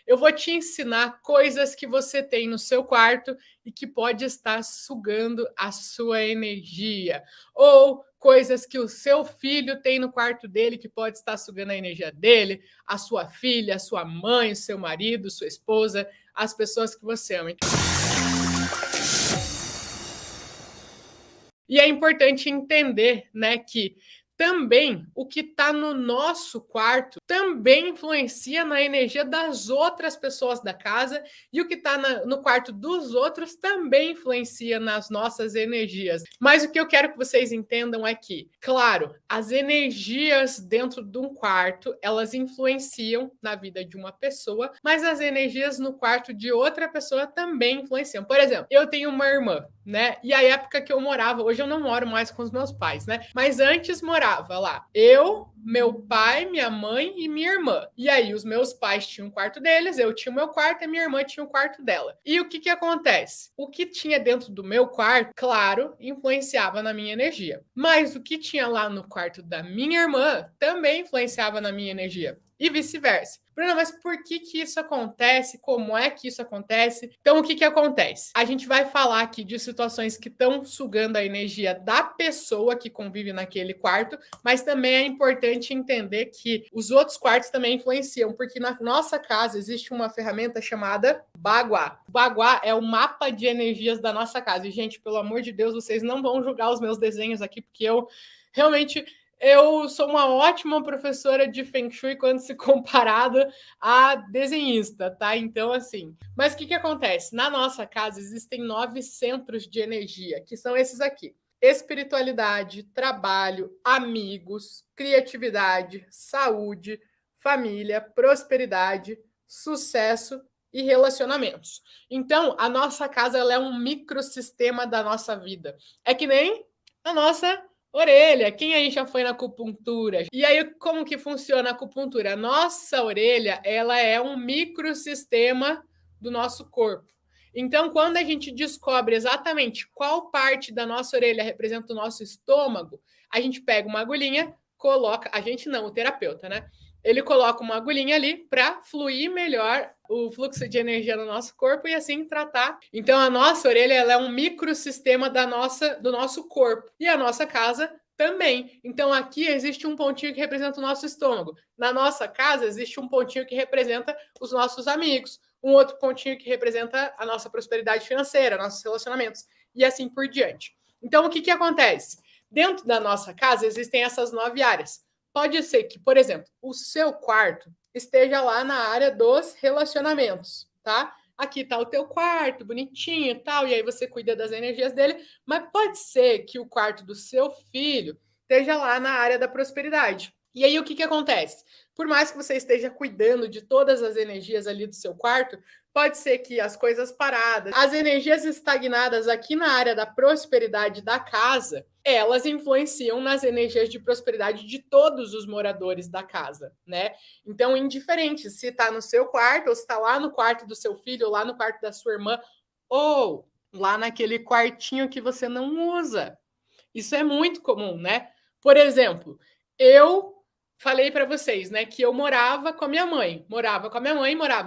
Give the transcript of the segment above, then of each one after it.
eu vou te ensinar coisas que você tem no seu quarto e que pode estar sugando a sua energia, ou coisas que o seu filho tem no quarto dele que pode estar sugando a energia dele, a sua filha, a sua mãe, o seu marido, sua esposa, as pessoas que você ama. E é importante entender, né, que também o que está no nosso quarto também influencia na energia das outras pessoas da casa, e o que está no quarto dos outros também influencia nas nossas energias. Mas o que eu quero que vocês entendam é que, claro, as energias dentro de um quarto, elas influenciam na vida de uma pessoa, mas as energias no quarto de outra pessoa também influenciam. Por exemplo, eu tenho uma irmã, né? E a época que eu morava, hoje eu não moro mais com os meus pais, né? Mas antes morava lá eu, meu pai, minha mãe e minha irmã. E aí os meus pais tinham o quarto deles, eu tinha o meu quarto e minha irmã tinha o quarto dela. E o que que acontece? O que tinha dentro do meu quarto, claro, influenciava na minha energia. Mas o que tinha lá no quarto da minha irmã também influenciava na minha energia. E vice-versa. Bruna, mas por que que isso acontece? Como é que isso acontece? Então, o que que acontece? A gente vai falar aqui de situações que estão sugando a energia da pessoa que convive naquele quarto, mas também é importante entender que os outros quartos também influenciam, porque na nossa casa existe uma ferramenta chamada Baguá. O Baguá é o mapa de energias da nossa casa. E, gente, pelo amor de Deus, vocês não vão julgar os meus desenhos aqui, porque eu sou uma ótima professora de Feng Shui quando se comparado a desenhista, tá? Então, assim. Mas o que que acontece? Na nossa casa existem 9 centros de energia, que são esses aqui: espiritualidade, trabalho, amigos, criatividade, saúde, família, prosperidade, sucesso e relacionamentos. Então, a nossa casa ela é um microsistema da nossa vida. É que nem a nossa orelha. Quem aí já foi na acupuntura? E aí, como que funciona a acupuntura? A nossa orelha, ela é um microsistema do nosso corpo. Então, quando a gente descobre exatamente qual parte da nossa orelha representa o nosso estômago, a gente pega uma agulhinha, coloca, a gente não, o terapeuta, né? Ele coloca uma agulhinha ali para fluir melhor o fluxo de energia no nosso corpo e assim tratar. Então, a nossa orelha ela é um microsistema do nosso corpo. E a nossa casa também. Então, aqui existe um pontinho que representa o nosso estômago. Na nossa casa, existe um pontinho que representa os nossos amigos. Um outro pontinho que representa a nossa prosperidade financeira, nossos relacionamentos. E assim por diante. Então, o que que acontece? Dentro da nossa casa, existem essas 9 áreas. Pode ser que, por exemplo, o seu quarto esteja lá na área dos relacionamentos, tá? Aqui tá o teu quarto, bonitinho e tal, e aí você cuida das energias dele, mas pode ser que o quarto do seu filho esteja lá na área da prosperidade. E aí o que que acontece? Por mais que você esteja cuidando de todas as energias ali do seu quarto, pode ser que as coisas paradas, as energias estagnadas aqui na área da prosperidade da casa, elas influenciam nas energias de prosperidade de todos os moradores da casa, né? Então, indiferente se está no seu quarto, ou se está lá no quarto do seu filho, ou lá no quarto da sua irmã, ou lá naquele quartinho que você não usa. Isso é muito comum, né? Por exemplo, eu falei para vocês, né, que eu morava com a minha mãe. Morava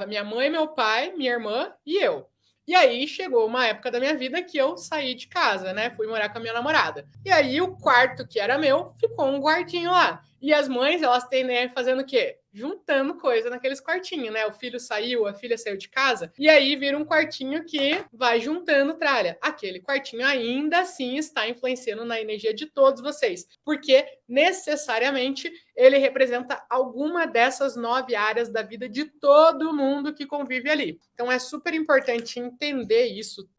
minha mãe, meu pai, minha irmã e eu. E aí chegou uma época da minha vida que eu saí de casa, né? Fui morar com a minha namorada. E aí o quarto que era meu ficou um guardinho lá. E as mães, elas tendem a fazendo o quê? Juntando coisa naqueles quartinhos, né? O filho saiu, a filha saiu de casa, e aí vira um quartinho que vai juntando tralha. Aquele quartinho ainda assim está influenciando na energia de todos vocês, porque necessariamente ele representa alguma dessas 9 áreas da vida de todo mundo que convive ali. Então é super importante entender isso.